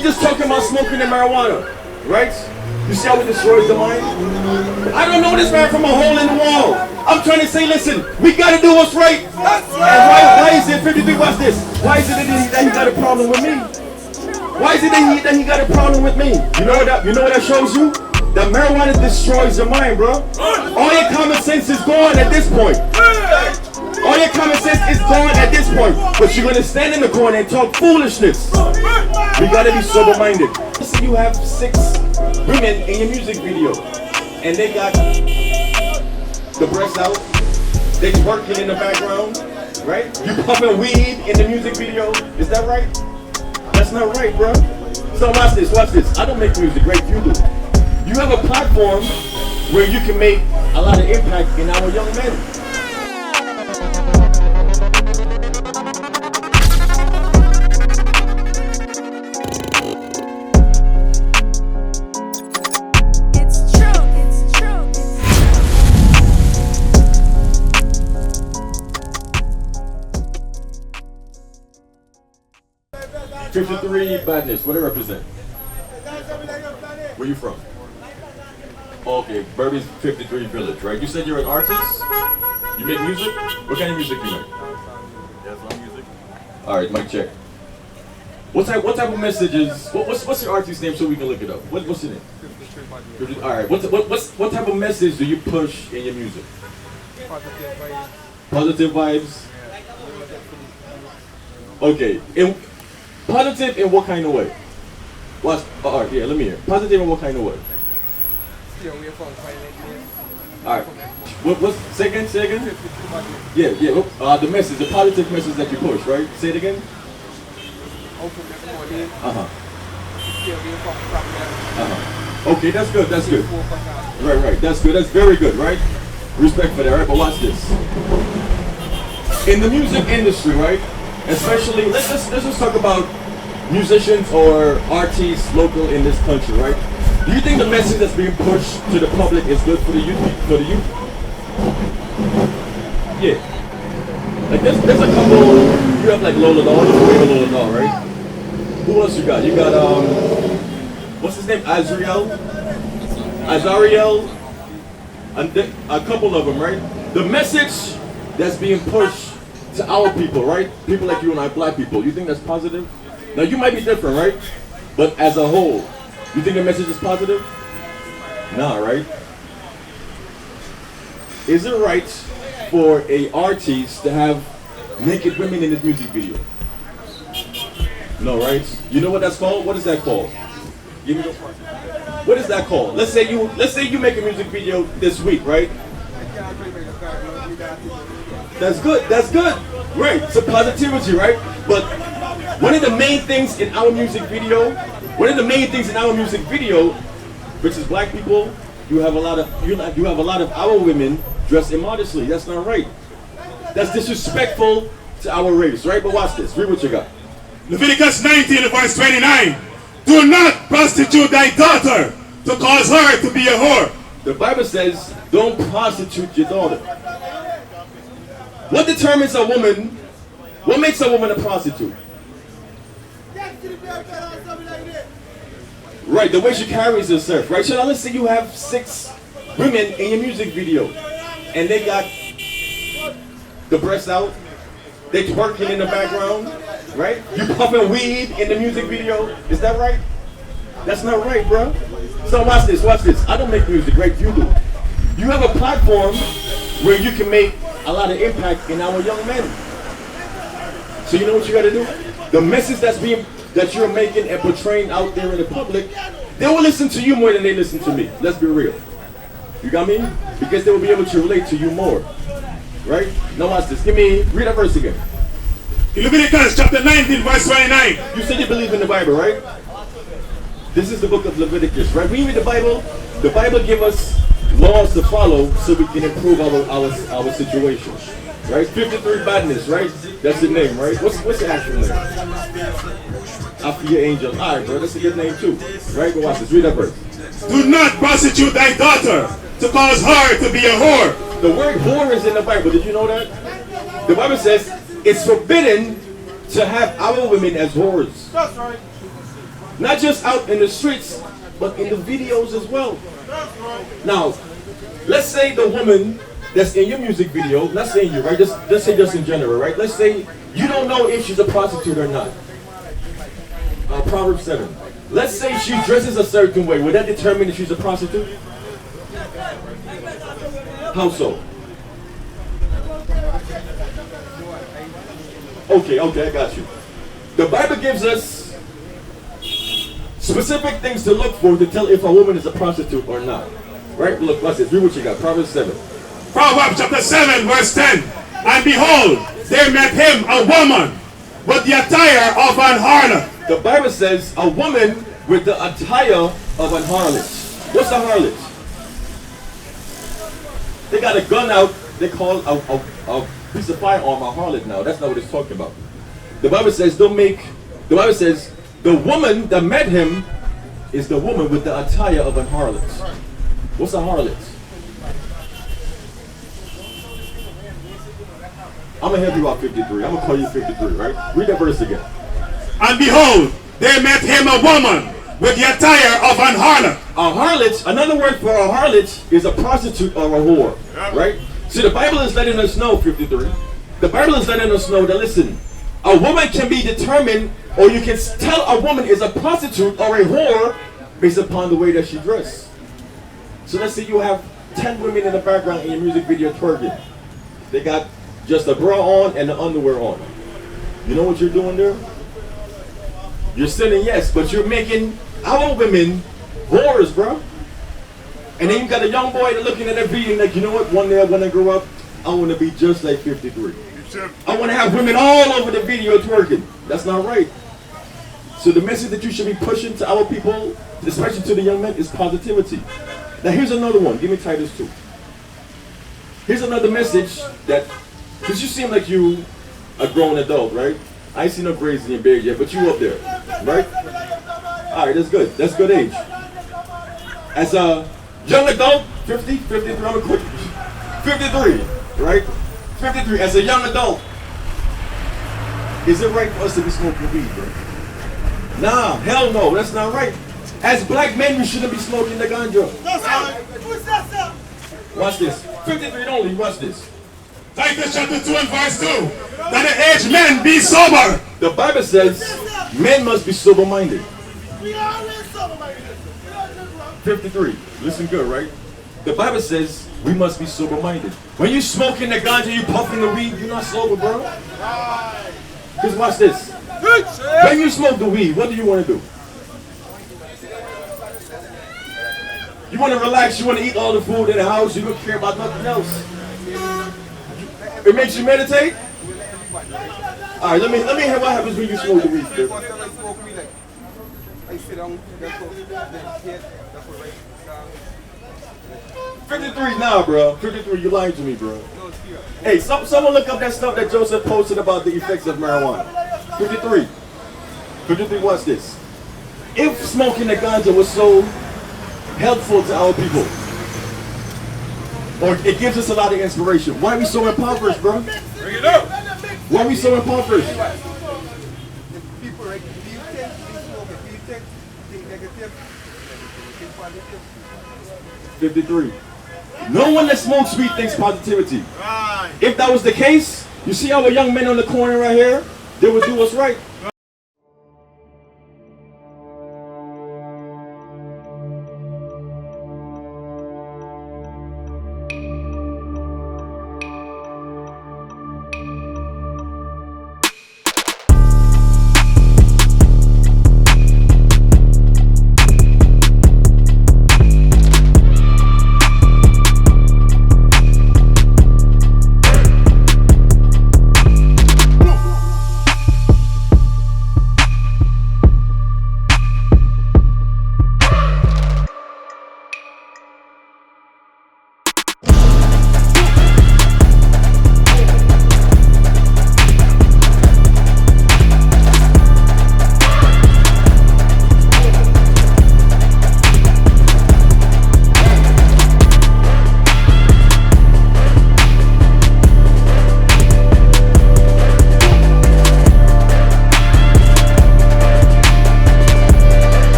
We just talking about smoking and marijuana, right? You see how it destroys the mind? I don't know this man from a hole in the wall. I'm trying to say, listen, we got to do what's right. And why is it, 53, watch this. Why is it that he got a problem with me? Why is it that he got a problem with me? You know what that shows you? That marijuana destroys your mind, bro. All your common sense is gone at this point. All your common sense is gone at this point. But you're going to stand in the corner and talk foolishness. We got to be sober-minded. Listen, you have 6 women in your music video. And they got the breasts out. They twerking in the background. Right? You pumping weed in the music video. Is that right? That's not right, bro. So watch this, watch this. I don't make music, right? You do. You have a platform where you can make a lot of impact in our young men. It's true, it's true. 53 badness, what do they represent? Where you from? Okay, Burby's 53 Village, right? You said you're an artist? You make music? What kind of music you make? Dancehall music. Alright, mic check. What type of messages? What's your artist name so we can look it up? What's your name? Alright, what type of message do you push in your music? Positive vibes? Okay. Positive in what kind of way? Alright, yeah, let me hear. Positive in what kind of way? Alright. Say again? Yeah. The message, the positive message that you push, right? Say it again. Okay, that's good. Right. That's good. That's very good, right? Respect for that, right? But watch this. In the music industry, right? Especially, let's just talk about musicians or artists local in this country, right? Do you think the message that's being pushed to the public is good for the youth? Yeah. Like there's a couple. You have like Lola Doll. Lola Doll, right? Who else you got? You got what's his name? Azariel, and a couple of them, right? The message that's being pushed to our people, right? People like you and I, black people. You think that's positive? Now you might be different, right? But as a whole, you think the message is positive? Nah, right? Is it right for a artist to have naked women in his music video? No, right? You know what that's called? What is that called? Give me the What is that called? Let's say you make a music video this week, right? That's good. Right, so positivity, right? But one of the main things in our music video, which is black people, you have a lot of our women dressed immodestly. That's not right. That's disrespectful to our race, right? But watch this. Read what you got. Leviticus 19 verse 29. Do not prostitute thy daughter to cause her to be a whore. The Bible says, don't prostitute your daughter. What determines a woman? What makes a woman a prostitute? Right, the way she carries herself, right? So now let's say you have 6 women in your music video, and they got the breasts out, they twerking in the background, right? You pumping weed in the music video. Is that right? That's not right, bro. So watch this. I don't make music, right? You do. You have a platform where you can make a lot of impact in our young men. So you know what you got to do? The message that you're making and portraying out there in the public, they will listen to you more than they listen to me. Let's be real. You got me? Because they will be able to relate to you more. Right? Now watch this. Read that verse again. Leviticus chapter 19 verse 29. You said you believe in the Bible, right? This is the book of Leviticus, right? We read the Bible gives us laws to follow so we can improve our situation. Right? 53 badness, right? That's the name, right? What's the actual name? After your angel. Alright, bro, that's a good name too. Right? Go watch this. Read that verse. Do not prostitute thy daughter to cause her to be a whore. The word whore is in the Bible. Did you know that? The Bible says it's forbidden to have our women as whores. That's right. Not just out in the streets, but in the videos as well. Now, let's say the woman that's in your music video, not saying you, right? Let's say just in general, right? Let's say you don't know if she's a prostitute or not. Proverbs 7. Let's say she dresses a certain way. Would that determine if she's a prostitute? How so? Okay, I got you. The Bible gives us specific things to look for to tell if a woman is a prostitute or not. Right? Look, watch this. Read what you got. Proverbs 7. Proverbs chapter 7 verse 10. And behold, there met him a woman with the attire of an harlot. The Bible says a woman with the attire of an harlot. What's a harlot? They got a gun out. They call a piece of firearm a harlot now. That's not what it's talking about. The Bible says the woman that met him is the woman with the attire of an harlot. What's a harlot? I'm going to help you out 53. I'm going to call you 53, right? Read that verse again. And behold, there met him a woman with the attire of an harlot. A harlot, another word for a harlot is a prostitute or a whore, right? See, the Bible is letting us know, 53. The Bible is letting us know that, listen, a woman can be determined, or you can tell a woman is a prostitute or a whore based upon the way that she dressed. So let's say you have 10 women in the background in your music video twerking. They got just a bra on and the underwear on. You know what you're doing there? You're sinning, yes, but you're making our women whores, bro. And then you got a young boy that looking at that video like, you know what? One day when I grow up, I want to be just like 53. I want to have women all over the video twerking. That's not right. So the message that you should be pushing to our people, especially to the young men, is positivity. Now here's another one. Give me Titus 2. Here's another message that, because you seem like you a grown adult, right? I ain't seen no braids in your beard yet, but you up there, right? All right, that's good. That's good age. As a young adult, 50, 53, I'm gonna quit. 53, right? 53, as a young adult, is it right for us to be smoking weed, bro? Nah, hell no, that's not right. As black men, we shouldn't be smoking the ganja. That's right. Watch this. 53 only, watch this. Titus chapter 2 and verse 2. That the aged men be sober. The Bible says men must be sober-minded. We always sober-minded. 53, listen good, right? The Bible says we must be sober-minded. When you smoking the ganja, you puffing the weed, you're not sober, bro. Because watch this. When you smoke the weed, what do you want to do? You want to relax, you want to eat all the food in the house, you don't care about nothing else. It makes you meditate? Alright, let me hear what happens when you smoke the weed. I sit down, that's what, that's what, right? 53 now, bro. 53, you lying to me, bro. Hey, someone look up that stuff that Joseph posted about the effects of marijuana. 53. 53, watch this. If smoking the ganja was so helpful to our people, or it gives us a lot of inspiration, why are we so impoverished, bro? Bring it up. Why are we so impoverished? People, right? Do you think they smoke it? Do you think negative? Think positive? 53. No one that smokes weed thinks positivity. Right. If that was the case, you see our young men on the corner right here, they would do what's right.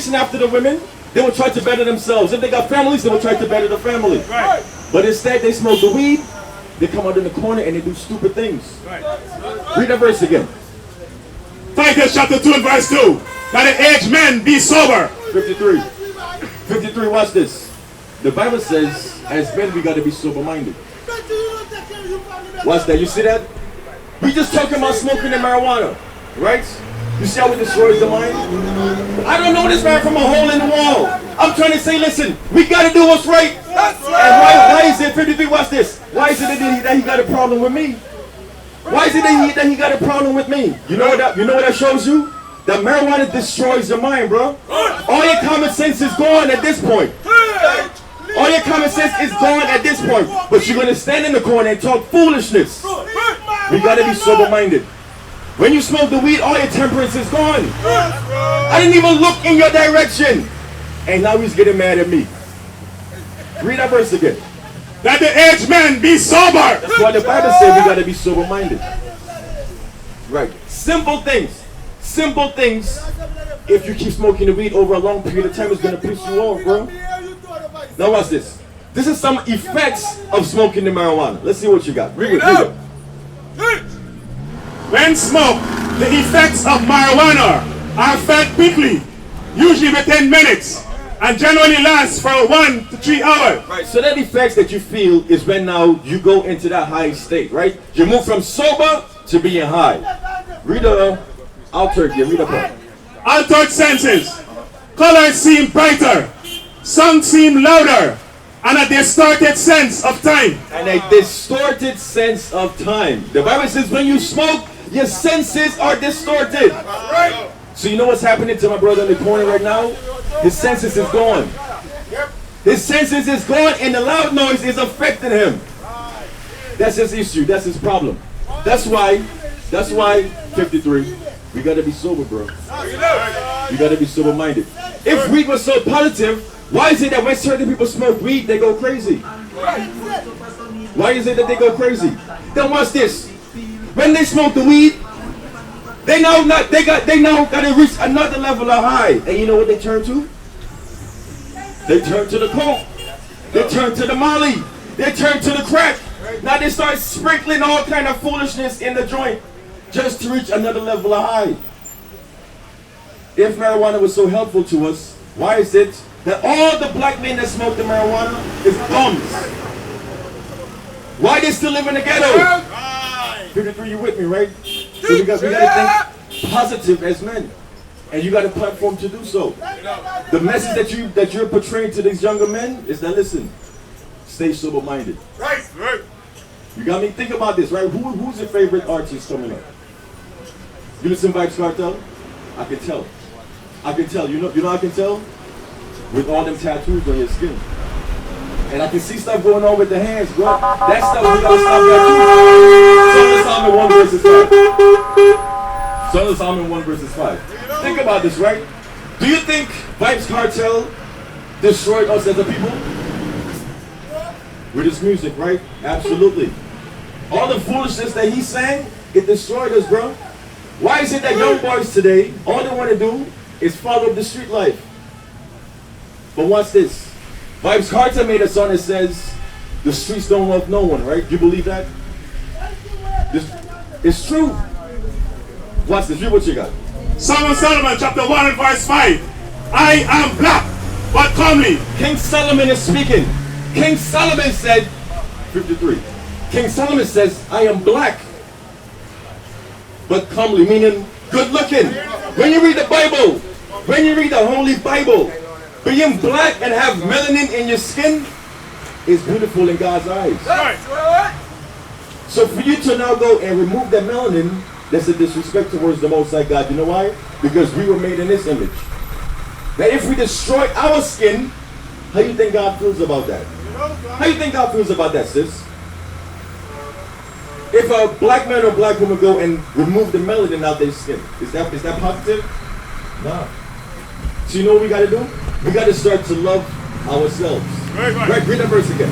chasing after the women, they will try to better themselves. If they got families, they will try to better the family. Right. But instead, they smoke the weed, they come out in the corner and they do stupid things. Right. Read that verse again. Titus chapter 2 and verse 2. That the aged men be sober. 53. 53, watch this. The Bible says, as men, we got to be sober-minded. Watch that. You see that? We just talking about smoking and marijuana, right? You see how it destroys the mind? I don't know this man from a hole in the wall. I'm trying to say, listen, we got to do what's right. And why is it, 53, watch this. Why is it that he got a problem with me? Why is it that he got a problem with me? You know what that shows you? That marijuana destroys your mind, bro. All your common sense is gone at this point. All your common sense is gone at this point. But you're going to stand in the corner and talk foolishness. We got to be sober-minded. When you smoke the weed, all your temperance is gone. I didn't even look in your direction. And now he's getting mad at me. Read that verse again. That the aged men be sober. That's why the Bible says we got to be sober-minded. Right. Simple things. Simple things. If you keep smoking the weed over a long period of time, it's going to piss you off, bro. Now watch this. This is some effects of smoking the marijuana. Let's see what you got. Read it. When smoke, the effects of marijuana are felt quickly, usually within minutes, and generally last for 1 to 3 hours. Right. So that effects that you feel is when now you go into that high state, right? You move from sober to being high. Read the altered here. Read the part. Altered senses. Colors seem brighter. Songs seem louder. And a distorted sense of time. And a distorted sense of time. The Bible says when you smoke, your senses are distorted. Right. So you know what's happening to my brother in the corner right now? His senses is gone. His senses is gone and the loud noise is affecting him. That's his issue. That's his problem. That's why, 53, we got to be sober, bro. We got to be sober-minded. If weed was so positive, why is it that when certain people smoke weed, they go crazy? Why is it that they go crazy? Then watch this. When they smoke the weed, they now got to reach another level of high. And you know what they turn to? They turn to the coke. They turn to the molly. They turn to the crack. Now they start sprinkling all kind of foolishness in the joint just to reach another level of high. If marijuana was so helpful to us, why is it that all the black men that smoke the marijuana is bums? Why they still live in the ghetto? 53, you with me, right? So we got to think positive as men. And you got a platform to do so. The message that you're portraying to these younger men is that, listen, stay sober-minded. Right. You got me? Think about this, right? Who's your favorite artist coming up? You listen to KARTEL? I can tell. I can tell. You know I can tell? With all them tattoos on your skin. And I can see stuff going on with the hands, bro. That stuff, we gotta stop that too. Psalm 1 verses 5. Psalm 1 verses 5. Think about this, right? Do you think KARTEL destroyed us as a people? With his music, right? Absolutely. All the foolishness that he sang, it destroyed us, bro. Why is it that young boys today, all they want to do is follow the street life? But watch this. KARTEL made a song that says, the streets don't love no one, right? You believe that? It's true. Watch this. Read what you got. Song of Solomon chapter 1 and verse 5. I am black, but comely. King Solomon is speaking. King Solomon said, 53. King Solomon says, I am black, but comely, meaning good looking. When you read the Bible, when you read the Holy Bible, being black and have melanin in your skin is beautiful in God's eyes. Right. So for you to now go and remove that melanin, that's a disrespect towards the Most High God. You know why? Because we were made in His image. Now if we destroy our skin, how do you think God feels about that? How do you think God feels about that, sis? If a black man or black woman go and remove the melanin out their skin, is that positive? No. So you know what we got to do? We got to start to love ourselves. Right, read that verse again.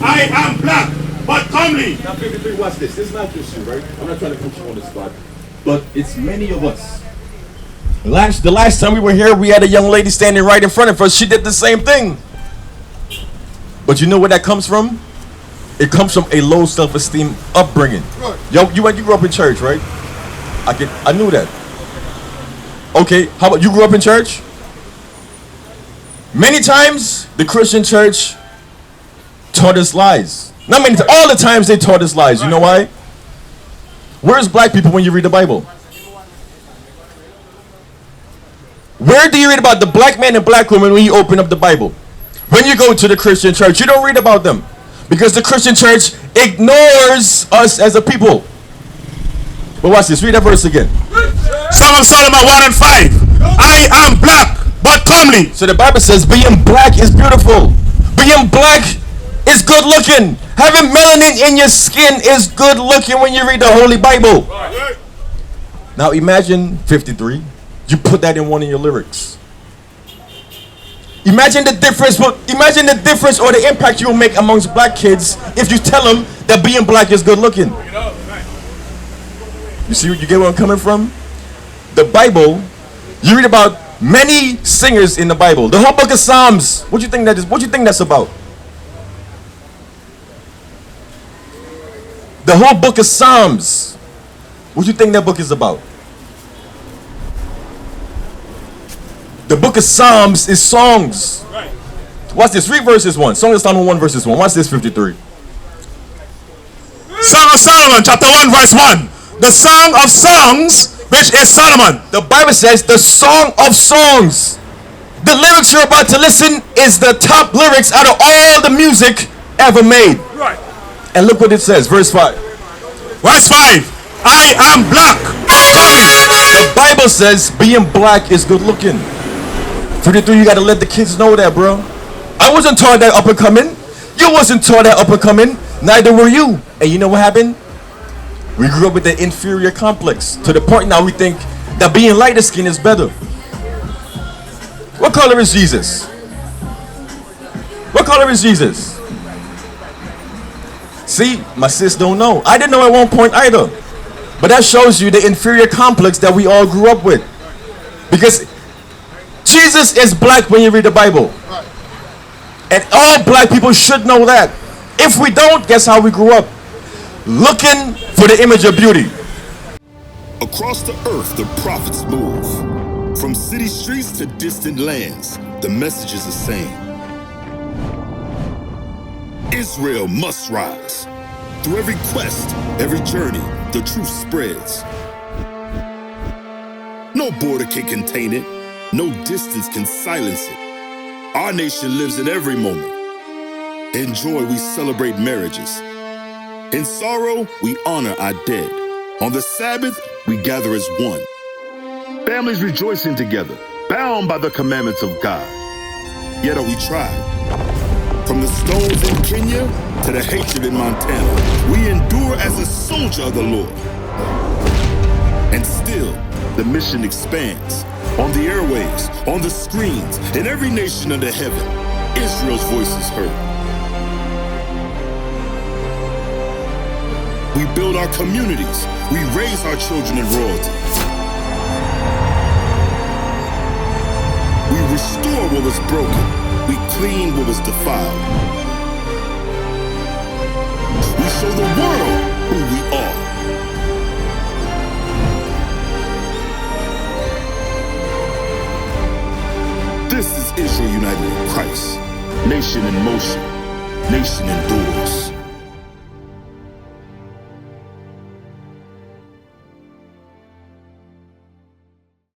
I am black, but comely. Now 53, watch this. This is not just you, right? I'm not trying to put you on the spot. But it's many of us. The last time we were here, we had a young lady standing right in front of us. She did the same thing. But you know where that comes from? It comes from a low self-esteem upbringing. Yo, you grew up in church, right? I knew that. Okay, how about you grew up in church? Many times the Christian church taught us lies. Not many times, all the times they taught us lies. You know why? Where's black people when you read the Bible? Where do you read about the black man and black woman when you open up the Bible? When you go to the Christian church, you don't read about them. Because the Christian church ignores us as a people. But watch this, read that verse again. Song of Solomon 1 and 5. I am black, but comely. So the Bible says being black is beautiful. Being black is good looking. Having melanin in your skin is good looking when you read the Holy Bible. Now imagine 53. You put that in one of your lyrics. Imagine the difference or the impact you will make amongst black kids if you tell them that being black is good looking. You see, you get where I'm coming from? The Bible, you read about many singers in the Bible. The whole book of Psalms. What do you think that is? What do you think that's about? The whole book of Psalms. What do you think that book is about? The book of Psalms is songs. Watch this. Read verses 1. Song of Solomon 1 verses 1. Watch this 53. Song of Solomon chapter 1 verse 1. The Song of Songs, which is Solomon. The Bible says the Song of Songs. The lyrics you're about to listen is the top lyrics out of all the music ever made. Right. And look what it says. Verse 5. Verse 5. I am black. The Bible says being black is good looking. 53, you gotta let the kids know that, bro. I wasn't taught that up and coming. You wasn't taught that up and coming. Neither were you. And you know what happened? We grew up with the inferior complex. To the point now we think that being lighter skin is better. What color is Jesus? What color is Jesus? See, my sis don't know. I didn't know at one point either. But that shows you the inferior complex that we all grew up with. Because Jesus is black when you read the Bible. And all black people should know that. If we don't, guess how we grew up? Looking for the image of beauty. Across the earth, the prophets move. From city streets to distant lands, the message is the same. Israel must rise. Through every quest, every journey, the truth spreads. No border can contain it. No distance can silence it. Our nation lives in every moment. In joy, we celebrate marriages. In sorrow, we honor our dead. On the Sabbath, we gather as one. Families rejoicing together, bound by the commandments of God. Yet are we tried. From the stones in Kenya to the hatred in Montana, we endure as a soldier of the Lord. And still, the mission expands. On the airwaves, on the screens, in every nation under heaven, Israel's voice is heard. We build our communities. We raise our children in royalty. We restore what was broken. We clean what was defiled. We show the world who we are. This is Israel united in Christ. Nation in motion. Nation endures.